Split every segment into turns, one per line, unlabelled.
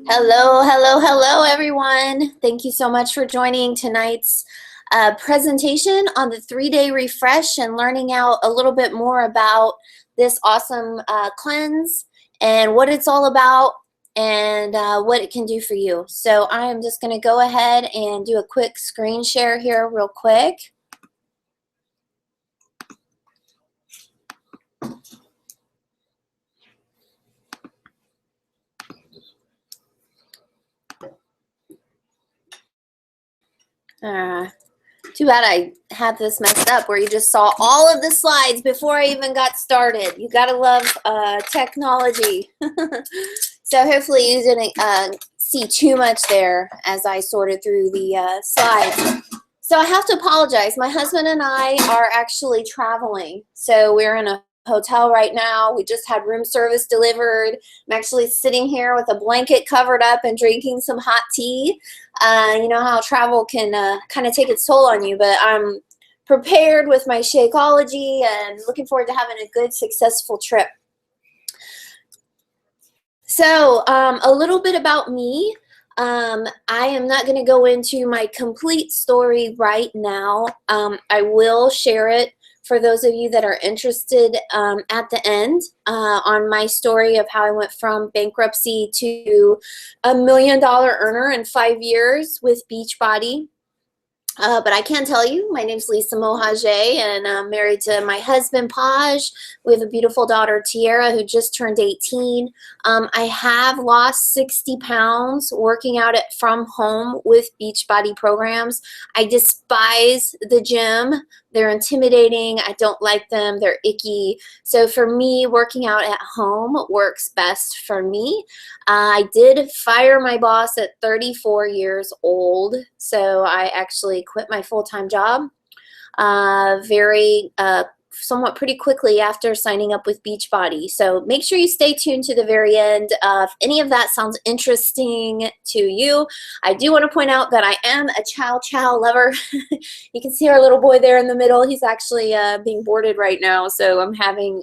Hello, hello, hello, everyone. Thank you so much for joining tonight's presentation on the 3-day refresh and learning out a little bit more about this awesome cleanse and what it's all about and what it can do for you. So I am just going to go ahead and do a quick screen share here real quick. Too bad I had this messed up where you just saw all of the slides before I even got started. You gotta love technology. So hopefully you didn't see too much there as I sorted through the slides. So I have to apologize. My husband and I are actually traveling. So we're in a hotel right now. We just had room service delivered. I'm actually sitting here with a blanket covered up and drinking some hot tea. You know how travel can kind of take its toll on you, but I'm prepared with my Shakeology and looking forward to having a good, successful trip. So a little bit about me. I am not going to go into my complete story right now. I will share it for those of you that are interested at the end on my story of how I went from bankruptcy to $1 million earner in 5 years with Beachbody. But I can tell you, my name's Lisa Mohage, and I'm married to my husband, Paj. We have a beautiful daughter, Tiara, who just turned 18. I have lost 60 pounds working out from home with Beachbody programs. I despise the gym. They're intimidating. I don't like them. They're icky. So for me, working out at home works best for me. I did fire my boss at 34 years old, so I actually quit my full-time job somewhat pretty quickly after signing up with Beachbody. So make sure you stay tuned to the very end. If any of that sounds interesting to you, I do want to point out that I am a chow lover. You can see our little boy there in the middle. He's actually being boarded right now, so I'm having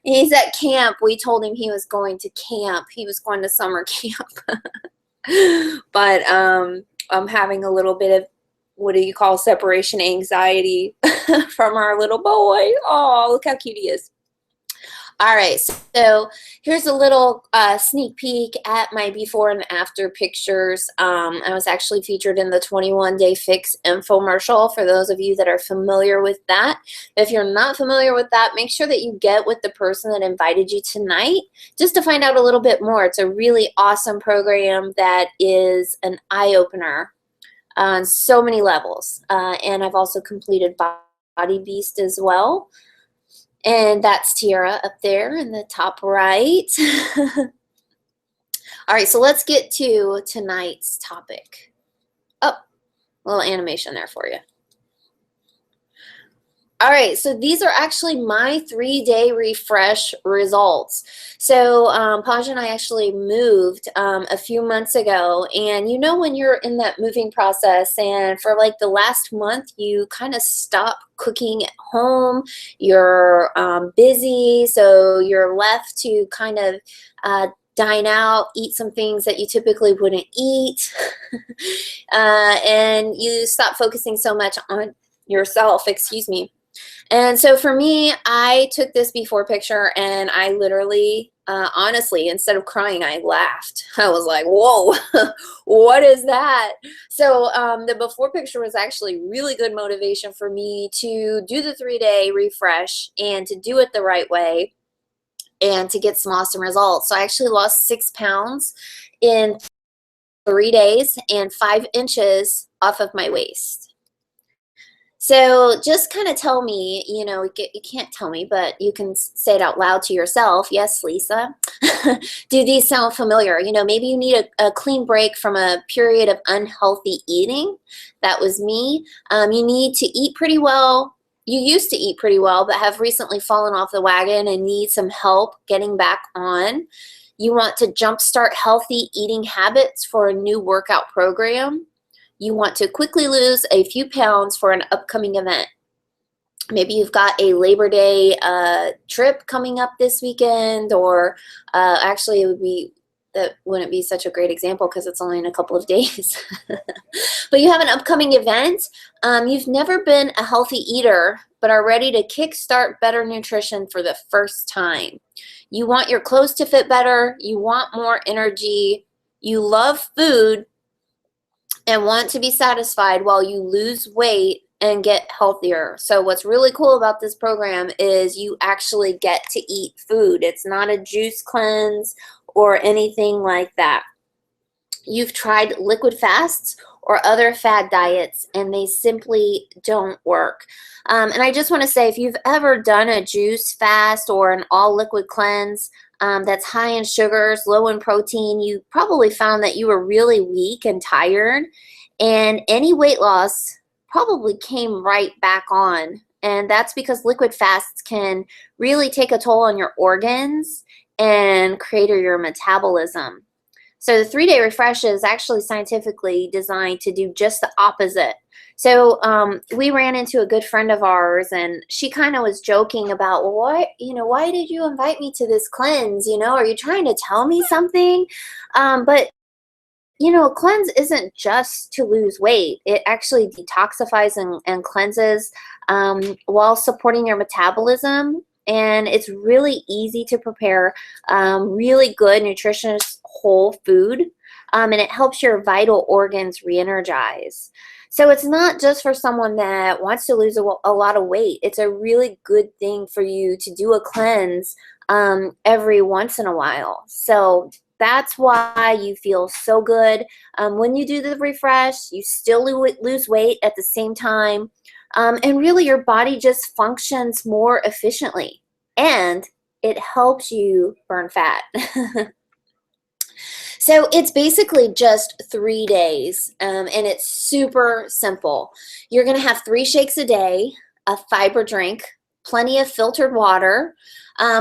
he's at camp. We told him he was going to camp. He was going to summer camp. But I'm having a little bit of, what do you call, separation anxiety from our little boy. Oh, look how cute he is. All right, so here's a little sneak peek at my before and after pictures. I was actually featured in the 21-Day Fix infomercial for those of you that are familiar with that. If you're not familiar with that, make sure that you get with the person that invited you tonight just to find out a little bit more. It's a really awesome program that is an eye-opener on so many levels. And I've also completed Body Beast as well. And that's Tiara up there in the top right. All right, so let's get to tonight's topic. Oh, a little animation there for you. All right, so these are actually my 3-day refresh results. So Paj and I actually moved a few months ago, and you know when you're in that moving process and for like the last month you kind of stop cooking at home, you're busy, so you're left to kind of dine out, eat some things that you typically wouldn't eat, and you stop focusing so much on yourself, excuse me. And so for me, I took this before picture and I literally, honestly, instead of crying, I laughed. I was like, whoa, what is that? So the before picture was actually really good motivation for me to do the 3-day refresh and to do it the right way and to get some awesome results. So I actually lost 6 pounds in 3 days and 5 inches off of my waist. So just kind of tell me, you know, you can't tell me, but you can say it out loud to yourself. Yes, Lisa. Do these sound familiar? You know, maybe you need a clean break from a period of unhealthy eating. That was me. You need to eat pretty well. You used to eat pretty well, but have recently fallen off the wagon and need some help getting back on. You want to jumpstart healthy eating habits for a new workout program. You want to quickly lose a few pounds for an upcoming event. Maybe you've got a Labor Day trip coming up this weekend, or actually that wouldn't be such a great example because it's only in a couple of days. But you have an upcoming event. You've never been a healthy eater, but are ready to kickstart better nutrition for the first time. You want your clothes to fit better. You want more energy. You love food and want to be satisfied while you lose weight and get healthier. So what's really cool about this program is you actually get to eat food. It's not a juice cleanse or anything like that. You've tried liquid fasts or other fad diets, and they simply don't work. And I just want to say, if you've ever done a juice fast or an all liquid cleanse that's high in sugars, low in protein, you probably found that you were really weak and tired, and any weight loss probably came right back on. And that's because liquid fasts can really take a toll on your organs and crater your metabolism. So the 3-day refresh is actually scientifically designed to do just the opposite. So we ran into a good friend of ours, and she kind of was joking about, well, why did you invite me to this cleanse? Are you trying to tell me something? But a cleanse isn't just to lose weight. It actually detoxifies and cleanses while supporting your metabolism. And it's really easy to prepare really good, nutritious, whole food. And it helps your vital organs re-energize. So it's not just for someone that wants to lose a lot of weight. It's a really good thing for you to do a cleanse every once in a while. So that's why you feel so good. When you do the refresh, you still lose weight at the same time. And really, your body just functions more efficiently. And it helps you burn fat. So it's basically just 3 days, and it's super simple. You're going to have 3 shakes a day, a fiber drink, plenty of filtered water,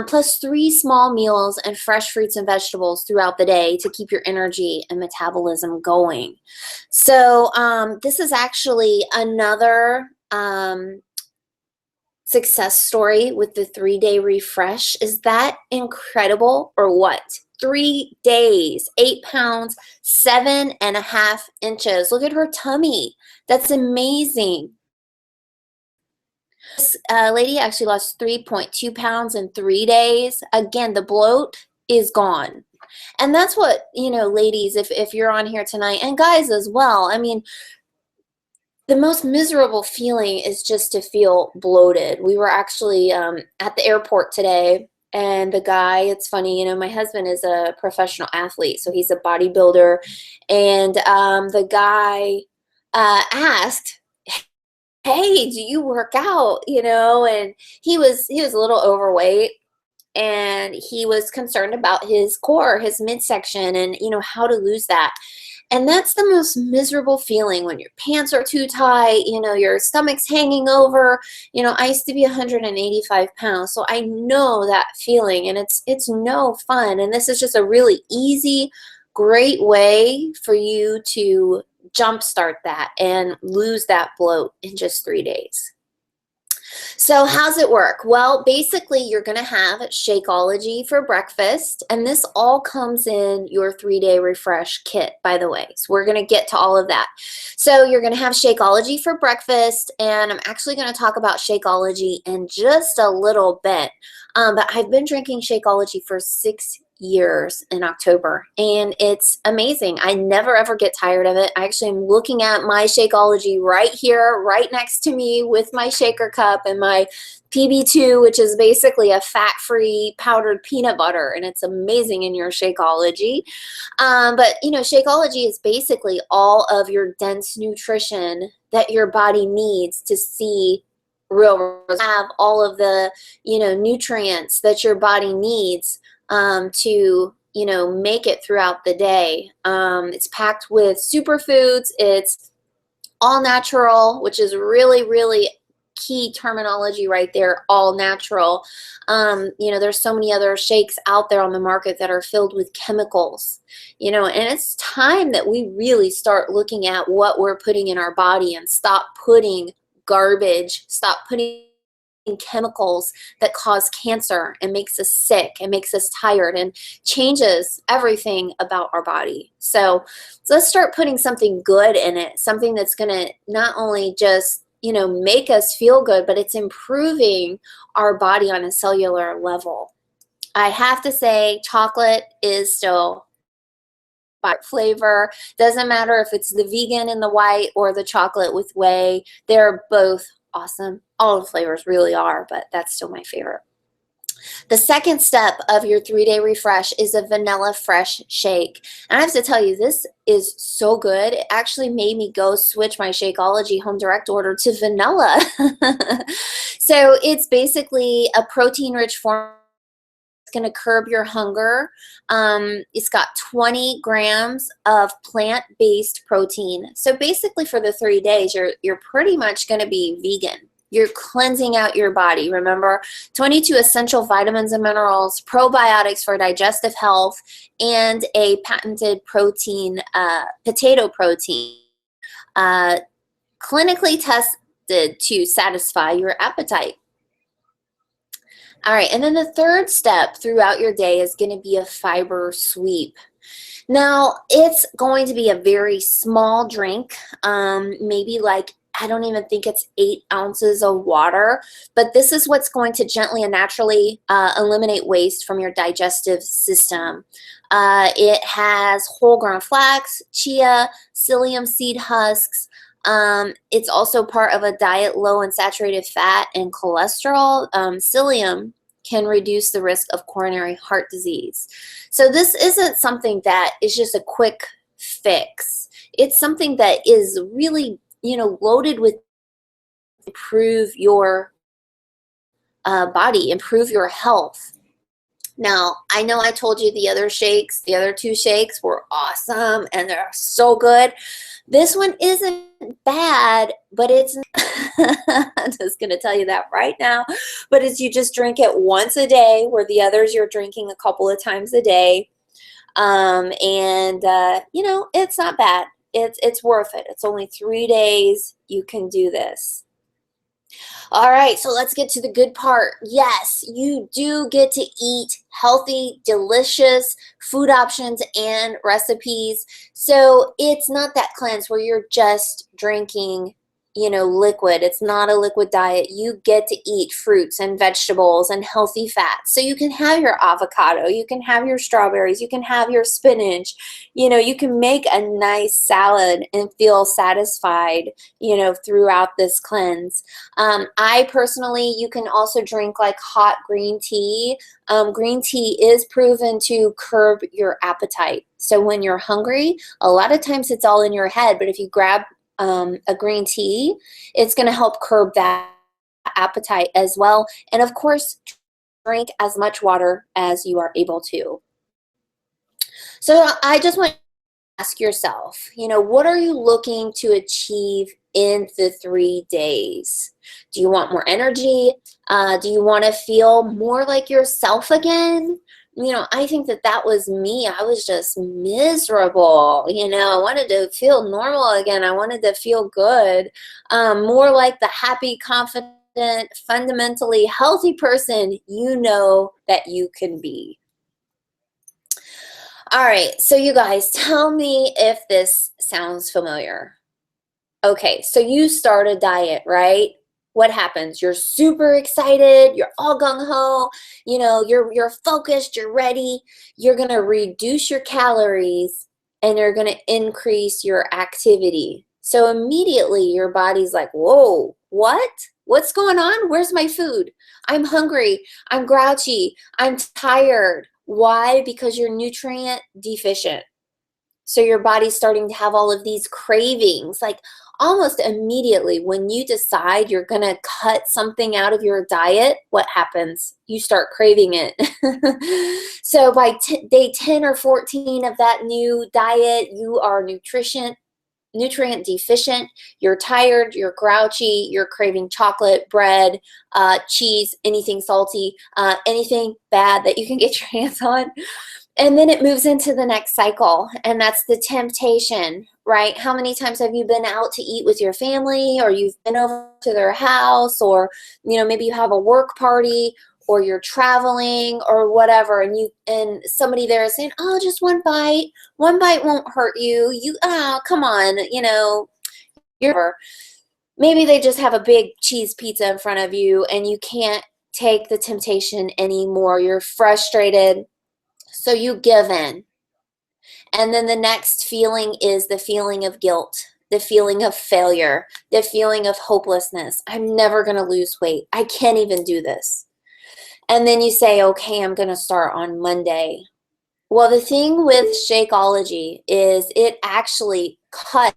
plus 3 small meals and fresh fruits and vegetables throughout the day to keep your energy and metabolism going. So this is actually another success story with the 3-day refresh. Is that incredible or what? 3 days, 8 pounds, 7.5 inches. Look at her tummy. That's amazing. This lady actually lost 3.2 pounds in 3 days. Again, the bloat is gone. And that's what, ladies, if you're on here tonight, and guys as well, I mean, the most miserable feeling is just to feel bloated. We were actually at the airport today, and the guy, it's funny, my husband is a professional athlete, so he's a bodybuilder, and the guy asked, hey, do you work out? And he was a little overweight, and he was concerned about his core, his midsection, and how to lose that. And that's the most miserable feeling, when your pants are too tight, your stomach's hanging over. I used to be 185 pounds, so I know that feeling, and it's no fun. And this is just a really easy, great way for you to jumpstart that and lose that bloat in just 3 days. So how's it work? Well, basically you're going to have Shakeology for breakfast, and this all comes in your 3-day refresh kit, by the way. So we're going to get to all of that. So you're going to have Shakeology for breakfast, and I'm actually going to talk about Shakeology in just a little bit. But I've been drinking Shakeology for 6 years in October, and it's amazing. I never ever get tired of it. I actually am looking at my Shakeology right here, right next to me, with my shaker cup and my PB2, which is basically a fat-free powdered peanut butter, and it's amazing in your Shakeology. But Shakeology is basically all of your dense nutrition that your body needs to see real results, have all of the nutrients that your body needs to make it throughout the day. It's packed with superfoods. It's all natural, which is really, really key terminology right there, all natural. There's so many other shakes out there on the market that are filled with chemicals, and it's time that we really start looking at what we're putting in our body and stop putting garbage, stop putting chemicals that cause cancer and makes us sick and makes us tired and changes everything about our body. So let's start putting something good in it, something that's going to not only just, make us feel good, but it's improving our body on a cellular level. I have to say, chocolate is still my flavor. Doesn't matter if it's the vegan in the white or the chocolate with whey. They're both awesome. All the flavors really are, but that's still my favorite. The second step of your 3-day refresh is a vanilla fresh shake. And I have to tell you, this is so good. It actually made me go switch my Shakeology home direct order to vanilla. So it's basically a protein-rich form. Going to curb your hunger. It's got 20 grams of plant-based protein. So basically for the 3 days, you're pretty much going to be vegan. You're cleansing out your body. Remember, 22 essential vitamins and minerals, probiotics for digestive health, and a patented protein, potato protein, clinically tested to satisfy your appetite. All right, and then the third step throughout your day is going to be a fiber sweep. Now, it's going to be a very small drink, maybe like, I don't even think it's 8 ounces of water, but this is what's going to gently and naturally eliminate waste from your digestive system. It has whole ground flax, chia, psyllium seed husks. It's also part of a diet low in saturated fat and cholesterol. Psyllium can reduce the risk of coronary heart disease. So this isn't something that is just a quick fix. It's something that is really, loaded with improve your body, improve your health. Now, I know I told you the other 2 shakes were awesome and they're so good. This one isn't bad, but it's I'm just going to tell you that right now. But it's you just drink it once a day, where the others you're drinking a couple of times a day. It's not bad. It's worth it. It's only 3 days. You can do this. All right, so let's get to the good part. Yes, you do get to eat healthy, delicious food options and recipes. So it's not that cleanse where you're just drinking, liquid. It's not a liquid diet. You get to eat fruits and vegetables and healthy fats. So you can have your avocado, you can have your strawberries, you can have your spinach. You can make a nice salad and feel satisfied, throughout this cleanse. I personally, you can also drink like hot green tea. Green tea is proven to curb your appetite. So when you're hungry, a lot of times it's all in your head, but if you grab a green tea, it's going to help curb that appetite as well. And of course, drink as much water as you are able to. So I just want to ask yourself, what are you looking to achieve in the 3 days? Do you want more energy? Do you want to feel more like yourself again? I think that was me. I was just miserable. I wanted to feel normal again. I wanted to feel good. More like the happy, confident, fundamentally healthy person that you can be. All right, so you guys, tell me if this sounds familiar. Okay, so you start a diet, right? What happens? You're super excited, you're all gung-ho, you're focused, you're ready. You're going to reduce your calories and you're going to increase your activity. So immediately your body's like, whoa, what? What's going on? Where's my food? I'm hungry, I'm grouchy, I'm tired. Why? Because you're nutrient deficient. So your body's starting to have all of these cravings, like almost immediately when you decide you're going to cut something out of your diet, what happens? You start craving it. So by day 10 or 14 of that new diet, you are nutrient deficient, you're tired, you're grouchy, you're craving chocolate, bread, cheese, anything salty, anything bad that you can get your hands on. And then it moves into the next cycle, and that's the temptation, right? How many times have you been out to eat with your family, or you've been over to their house, or maybe you have a work party, or you're traveling or whatever, and somebody there is saying, "Oh, just one bite. One bite won't hurt you. Come on, you're." Maybe they just have a big cheese pizza in front of you and you can't take the temptation anymore. You're frustrated, so you give in. And then the next feeling is the feeling of guilt, the feeling of failure, the feeling of hopelessness. I'm never going to lose weight. I can't even do this. And then you say, okay, I'm going to start on Monday. Well, the thing with Shakeology is it actually cuts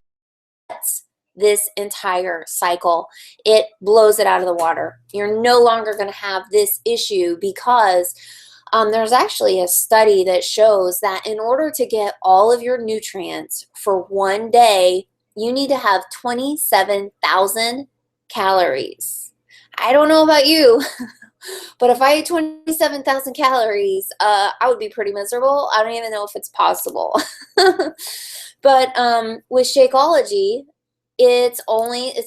this entire cycle. It blows it out of the water. You're no longer going to have this issue because there's actually a study that shows that in order to get all of your nutrients for one day, you need to have 27,000 calories. I don't know about you, but if I ate 27,000 calories, I would be pretty miserable. I don't even know if it's possible. But with Shakeology, it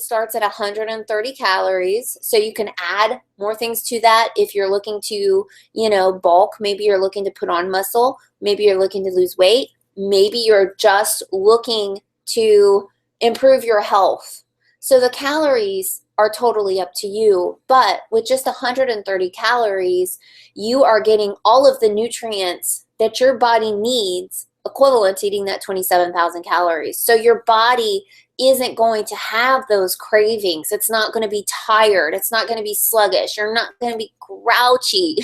starts at 130 calories, so you can add more things to that if you're looking to, bulk. Maybe you're looking to put on muscle. Maybe you're looking to lose weight. Maybe you're just looking to improve your health. So the calories are totally up to you, but with just 130 calories, you are getting all of the nutrients that your body needs, equivalent to eating that 27,000 calories. So your body isn't going to have those cravings. It's not going to be tired. It's not going to be sluggish. You're not going to be grouchy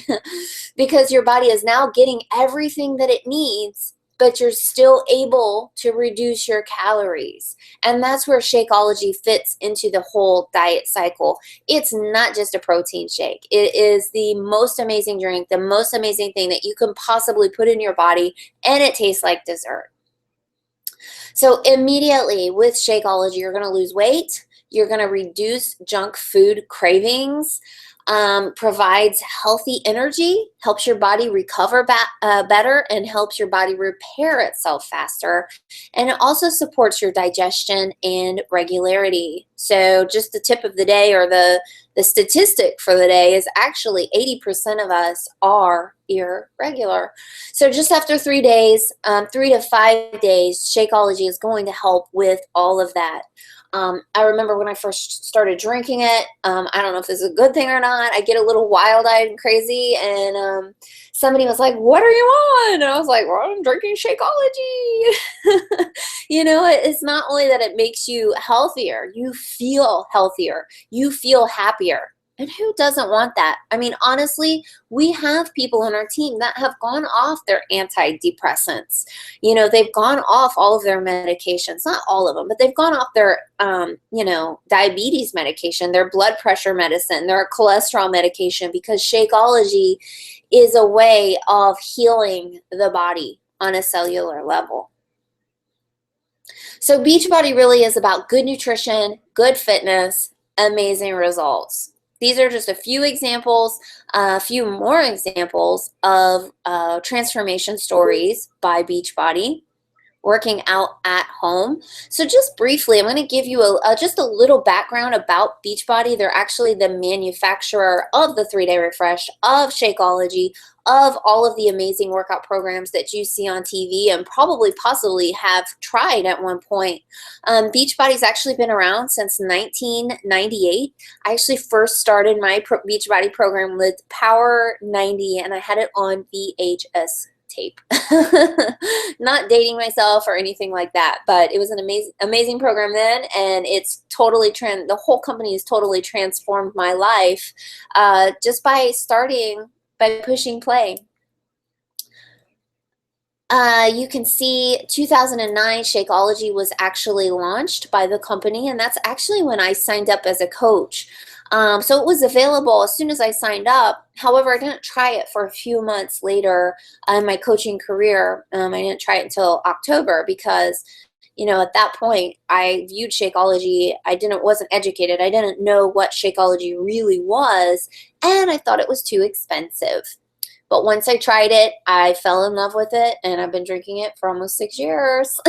because your body is now getting everything that it needs, but you're still able to reduce your calories. And that's where Shakeology fits into the whole diet cycle. It's not just a protein shake. It is the most amazing drink, the most amazing thing that you can possibly put in your body, and it tastes like dessert. So immediately with Shakeology, you're going to lose weight. You're going to reduce junk food cravings, provides healthy energy, helps your body recover better, and helps your body repair itself faster. And it also supports your digestion and regularity. So just the tip of the day, or the statistic for the day, is actually 80% of us are irregular. So just after 3 days, 3 to 5 days, Shakeology is going to help with all of that. I remember when I first started drinking it, I don't know if this is a good thing or not, I get a little wild-eyed and crazy, and somebody was like, "What are you on?" And I was like, "Well, I'm drinking Shakeology." It's not only that it makes you healthier, you feel healthier, you feel happier. And who doesn't want that? I mean, honestly, we have people on our team that have gone off their antidepressants. They've gone off all of their medications, not all of them, but they've gone off their, diabetes medication, their blood pressure medicine, their cholesterol medication, because Shakeology is a way of healing the body on a cellular level. So Beachbody really is about good nutrition, good fitness, amazing results. These are just a few examples, a few more examples of transformation stories by Beachbody, working out at home. So just briefly, I'm going to give you just a little background about Beachbody. They're actually the manufacturer of the 3-Day Refresh, of Shakeology, of all of the amazing workout programs that you see on TV and probably possibly have tried at one point. Beachbody's actually been around since 1998. I actually first started my Beachbody program with Power 90, and I had it on VHS tape. Not dating myself or anything like that, but it was an amazing program then, and it's totally the whole company has totally transformed my life just by pushing play. You can see 2009 Shakeology was actually launched by the company, and that's actually when I signed up as a coach. So it was available as soon as I signed up. However, I didn't try it for a few months later in my coaching career. I didn't try it until October because, at that point, I viewed Shakeology. I wasn't educated. I didn't know what Shakeology really was, and I thought it was too expensive. But once I tried it, I fell in love with it, and I've been drinking it for almost 6 years.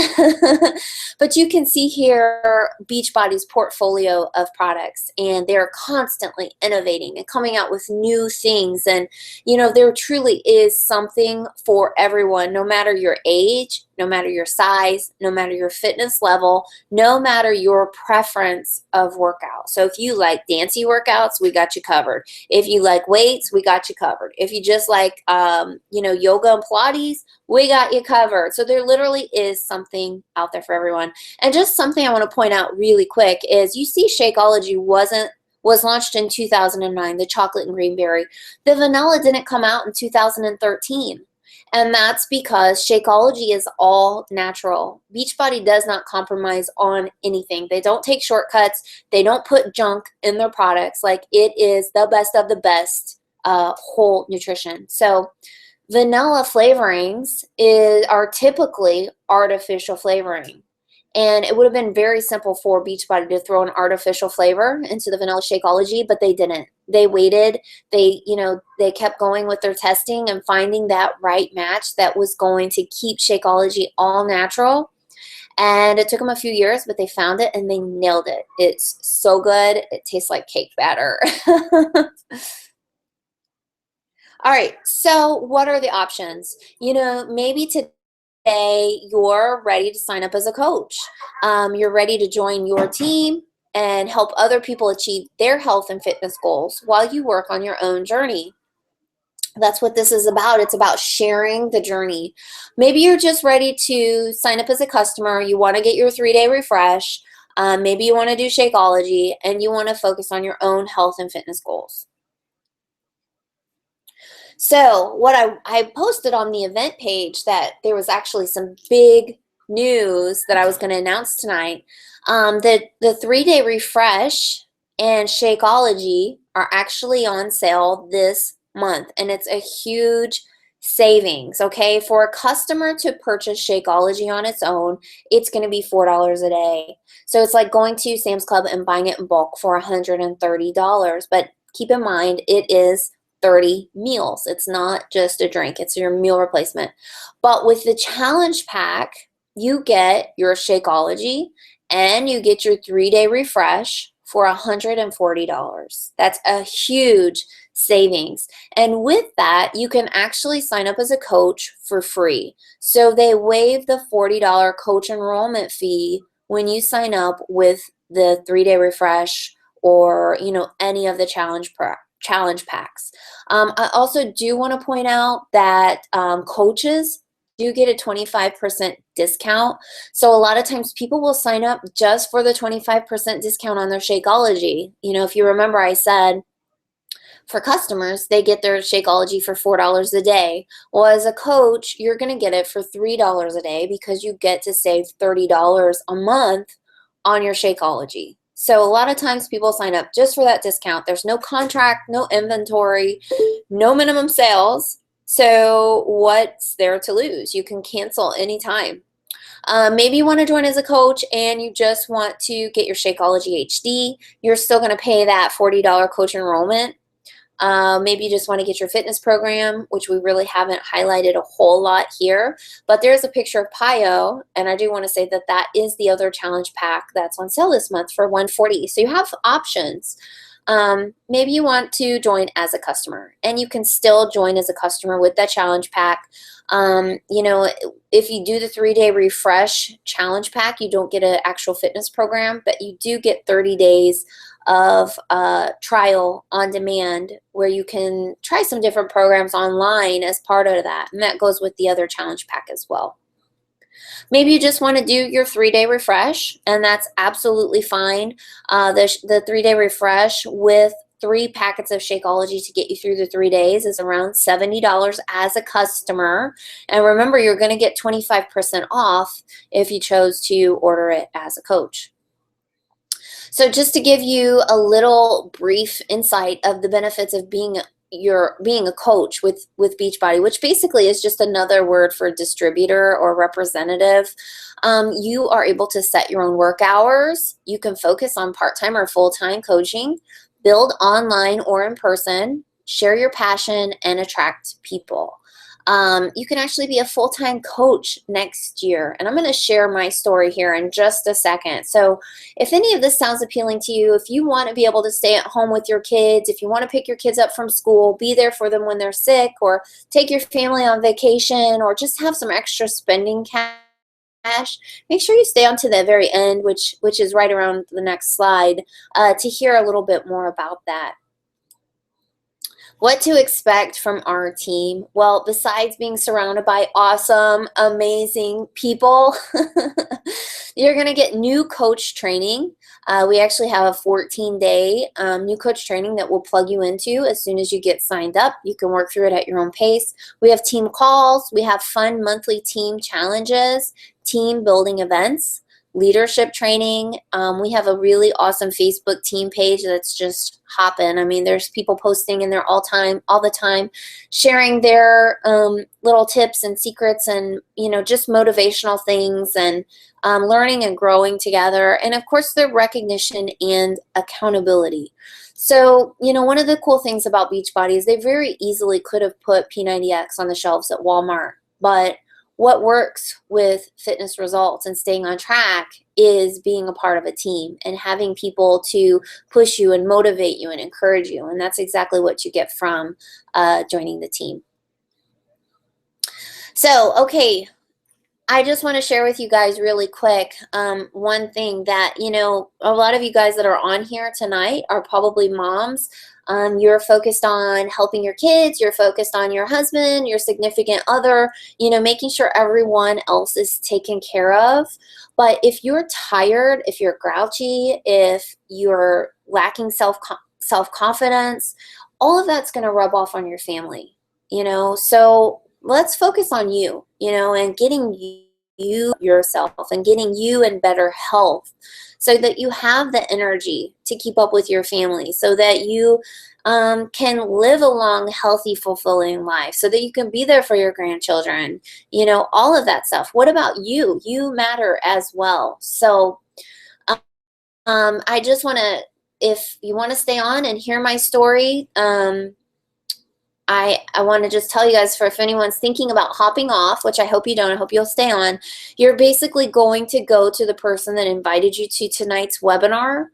But you can see here Beachbody's portfolio of products, and they're constantly innovating and coming out with new things. And, there truly is something for everyone, no matter your age, no matter your size, no matter your fitness level, no matter your preference of workout. So if you like dancey workouts, we got you covered. If you like weights, we got you covered. If you just like, yoga and Pilates, we got you covered. So there literally is something out there for everyone. And just something I want to point out really quick is you see Shakeology was launched in 2009, the chocolate and green berry. The vanilla didn't come out in 2013. And that's because Shakeology is all natural. Beachbody does not compromise on anything. They don't take shortcuts. They don't put junk in their products. Like, it is the best of the best whole nutrition. So vanilla flavorings are typically artificial flavoring. And it would have been very simple for Beachbody to throw an artificial flavor into the vanilla Shakeology, but they didn't. They waited. They kept going with their testing and finding that right match that was going to keep Shakeology all natural. And it took them a few years, but they found it and they nailed it. It's so good. It tastes like cake batter. All right, so what are the options? Maybe today you're ready to sign up as a coach. You're ready to join your team and help other people achieve their health and fitness goals while you work on your own journey. That's what this is about. It's about sharing the journey. Maybe you're just ready to sign up as a customer. You want to get your 3-day refresh. Maybe you want to do Shakeology and you want to focus on your own health and fitness goals. So what I posted on the event page that there was actually some big news that I was going to announce tonight. The 3-day refresh and Shakeology are actually on sale this month, and it's a huge savings. Okay, for a customer to purchase Shakeology on its own, it's going to be $4 a day. So it's like going to Sam's Club and buying it in bulk for $130. But keep in mind, it is 30 meals. It's not just a drink, it's your meal replacement. But with the challenge pack, you get your Shakeology and you get your 3-day refresh for $140. That's a huge savings. And with that, you can actually sign up as a coach for free. So they waive the $40 coach enrollment fee when you sign up with the 3-day refresh or any of the challenge packs. I also do want to point out that coaches do get a 25% discount. So a lot of times people will sign up just for the 25% discount on their Shakeology. If you remember, I said for customers, they get their Shakeology for $4 a day. Well, as a coach, you're going to get it for $3 a day because you get to save $30 a month on your Shakeology. So a lot of times people sign up just for that discount. There's no contract, no inventory, no minimum sales. So what's there to lose? You can cancel anytime. Maybe you want to join as a coach and you just want to get your Shakeology HD. You're still going to pay that $40 coach enrollment. Maybe you just want to get your fitness program, which we really haven't highlighted a whole lot here. But there's a picture of Pio, and I do want to say that that is the other challenge pack that's on sale this month for $140. So you have options. Maybe you want to join as a customer, and you can still join as a customer with that challenge pack. If you do the 3-day refresh challenge pack, you don't get an actual fitness program, but you do get 30 days of trial on demand where you can try some different programs online as part of that. And that goes with the other challenge pack as well. Maybe you just want to do your 3-day refresh, and that's absolutely fine. The 3-day refresh with 3 packets of Shakeology to get you through the 3 days is around $70 as a customer. And remember, you're going to get 25% off if you chose to order it as a coach. So just to give you a little brief insight of the benefits of being a coach with Beachbody, which basically is just another word for distributor or representative. You are able to set your own work hours. You can focus on part-time or full-time coaching, build online or in person, share your passion, and attract people. You can actually be a full-time coach next year. And I'm going to share my story here in just a second. So if any of this sounds appealing to you, if you want to be able to stay at home with your kids, if you want to pick your kids up from school, be there for them when they're sick, or take your family on vacation, or just have some extra spending cash, make sure you stay on to the very end, which is right around the next slide, to hear a little bit more about that. What to expect from our team? Well, besides being surrounded by awesome, amazing people, you're going to get new coach training. We actually have a 14-day new coach training that we'll plug you into as soon as you get signed up. You can work through it at your own pace. We have team calls. We have fun monthly team challenges, team building events, leadership training. We have a really awesome Facebook team page that's just hopping. I mean, there's people posting in there all the time, sharing their little tips and secrets and, just motivational things, and learning and growing together. And of course, the recognition and accountability. So, one of the cool things about Beachbody is they very easily could have put P90X on the shelves at Walmart, but what works with fitness results and staying on track is being a part of a team and having people to push you and motivate you and encourage you. And that's exactly what you get from joining the team. So, okay, I just want to share with you guys really quick one thing that, a lot of you guys that are on here tonight are probably moms. You're focused on helping your kids, you're focused on your husband, your significant other, making sure everyone else is taken care of. But if you're tired, if you're grouchy, if you're lacking self-confidence, all of that's going to rub off on your family, So let's focus on you, and getting you yourself and getting you in better health so that you have the energy to keep up with your family, so that you can live a long, healthy, fulfilling life, so that you can be there for your grandchildren, all of that stuff. What about you? You matter as well. So I just want to, if you want to stay on and hear my story, I want to just tell you guys, for if anyone's thinking about hopping off, which I hope you don't, I hope you'll stay on, you're basically going to go to the person that invited you to tonight's webinar.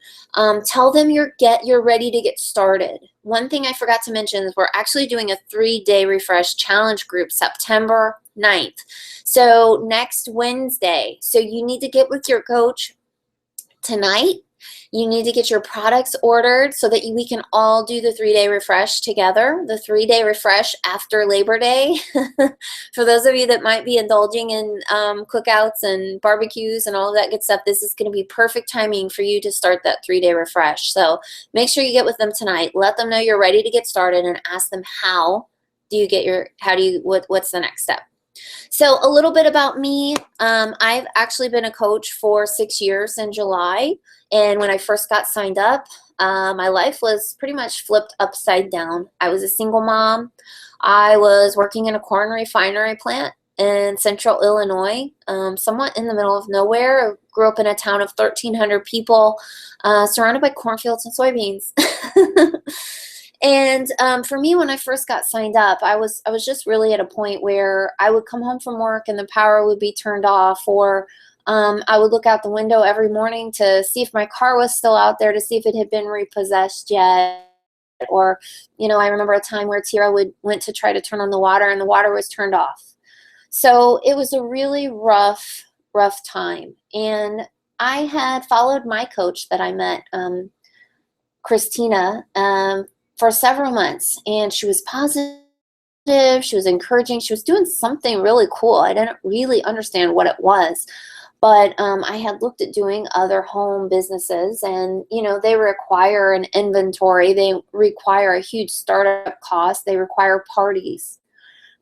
Tell them you're ready to get started. One thing I forgot to mention is we're actually doing a 3-day refresh challenge group September 9th. So next Wednesday. So you need to get with your coach tonight. You need to get your products ordered so that we can all do the 3-day refresh together, the 3-day refresh after Labor Day. For those of you that might be indulging in cookouts and barbecues and all of that good stuff, this is going to be perfect timing for you to start that 3-day refresh. So make sure you get with them tonight. Let them know you're ready to get started and ask them what's the next step. So a little bit about me. I've actually been a coach for 6 years in July. And when I first got signed up, my life was pretty much flipped upside down. I was a single mom. I was working in a corn refinery plant in central Illinois, somewhat in the middle of nowhere. I grew up in a town of 1,300 people, surrounded by cornfields and soybeans. And for me, when I first got signed up, I was just really at a point where I would come home from work and the power would be turned off, or I would look out the window every morning to see if my car was still out there, to see if it had been repossessed yet. Or, I remember a time where Tira went to try to turn on the water and the water was turned off. So it was a really rough time. And I had followed my coach that I met, Christina, for several months, and she was positive, she was encouraging, she was doing something really cool. I didn't really understand what it was, but I had looked at doing other home businesses, and they require an inventory, they require a huge startup cost, they require parties,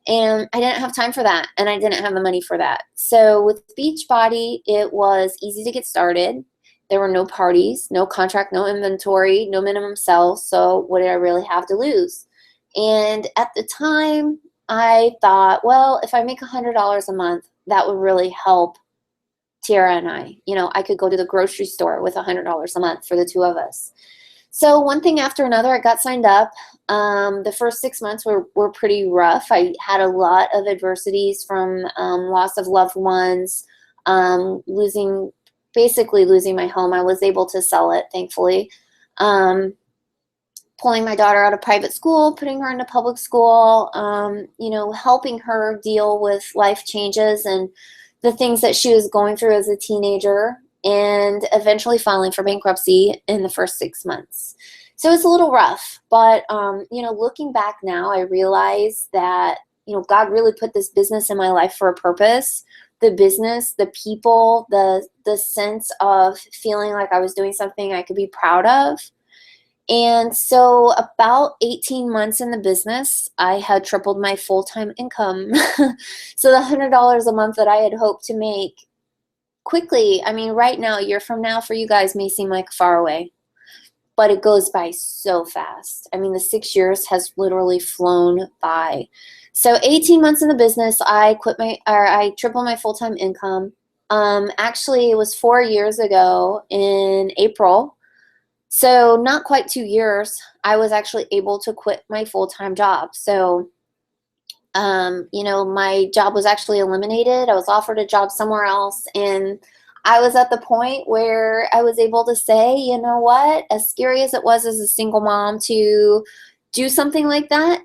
and I didn't have time for that, and I didn't have the money for that. So with Beachbody, it was easy to get started. There were no parties, no contract, no inventory, no minimum sales. So what did I really have to lose? And at the time, I thought, well, if I make $100 a month, that would really help Tara and I. I could go to the grocery store with $100 a month for the two of us. So one thing after another, I got signed up. The first 6 months were pretty rough. I had a lot of adversities from loss of loved ones, basically losing my home. I was able to sell it, thankfully. Um, Pulling my daughter out of private school, putting her into public school, helping her deal with life changes and the things that she was going through as a teenager, and eventually filing for bankruptcy in the first 6 months. So it's a little rough, but looking back now, I realize that God really put this business in my life for a purpose. The business, the people, the sense of feeling like I was doing something I could be proud of. And so about 18 months in the business, I had tripled my full-time income. So the $100 a month that I had hoped to make quickly, I mean, right now, a year from now, for you guys may seem like far away, but it goes by so fast. I mean, the 6 years has literally flown by. So 18 months in the business, I tripled my full-time income. Actually, it was 4 years ago in April. So not quite 2 years, I was actually able to quit my full-time job. So, my job was actually eliminated. I was offered a job somewhere else, and I was at the point where I was able to say, you know what, as scary as it was as a single mom to do something like that,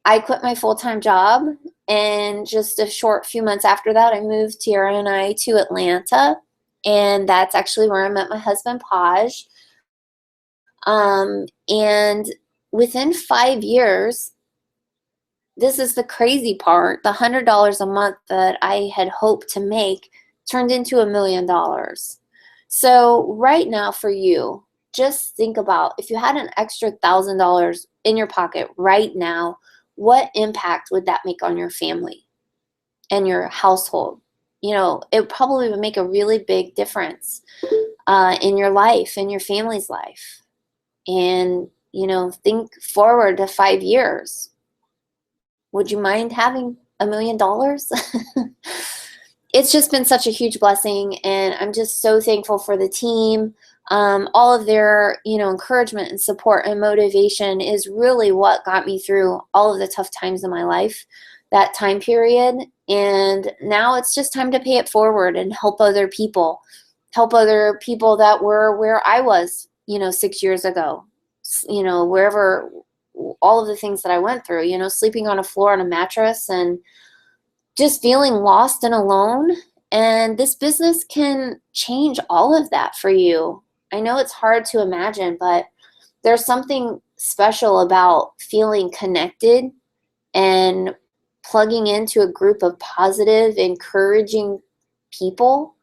I quit my full-time job. And just a short few months after that, I moved Tiara and I to Atlanta. And that's actually where I met my husband, Paj. And within 5 years, this is the crazy part, the $100 a month that I had hoped to make turned into $1 million. So right now for you, just think about if you had an extra $1,000 in your pocket right now, what impact would that make on your family and your household? It probably would make a really big difference in your life, in your family's life. And, think forward to 5 years. Would you mind having $1 million? It's just been such a huge blessing, and I'm just so thankful for the team. All of their, encouragement and support and motivation is really what got me through all of the tough times in my life, that time period. And now it's just time to pay it forward and help other people that were where I was, 6 years ago, wherever, all of the things that I went through, sleeping on a floor on a mattress and just feeling lost and alone. And this business can change all of that for you. I know it's hard to imagine, but there's something special about feeling connected and plugging into a group of positive, encouraging people.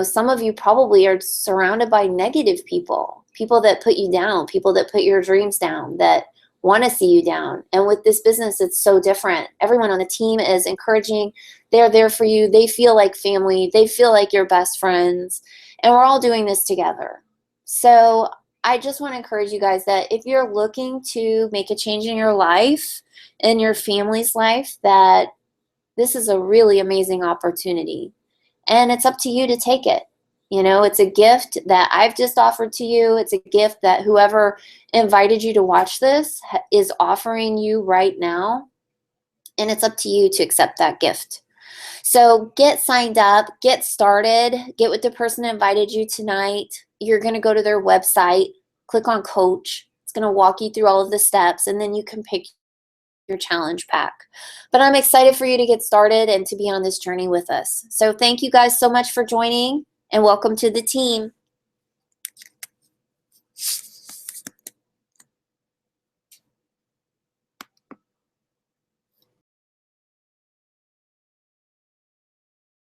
Some of you probably are surrounded by negative people that put you down, people that put your dreams down, that want to see you down. And with this business, it's so different. Everyone on the team is encouraging. They're there for you. They feel like family. They feel like your best friends. And we're all doing this together. So I just want to encourage you guys that if you're looking to make a change in your life, in your family's life, that this is a really amazing opportunity. And it's up to you to take it. It's a gift that I've just offered to you. It's a gift that whoever invited you to watch this is offering you right now. And it's up to you to accept that gift. So get signed up, get started, get with the person that invited you tonight. You're going to go to their website, click on coach. It's going to walk you through all of the steps, and then you can pick your challenge pack. But I'm excited for you to get started and to be on this journey with us. So thank you guys so much for joining, and welcome to the team.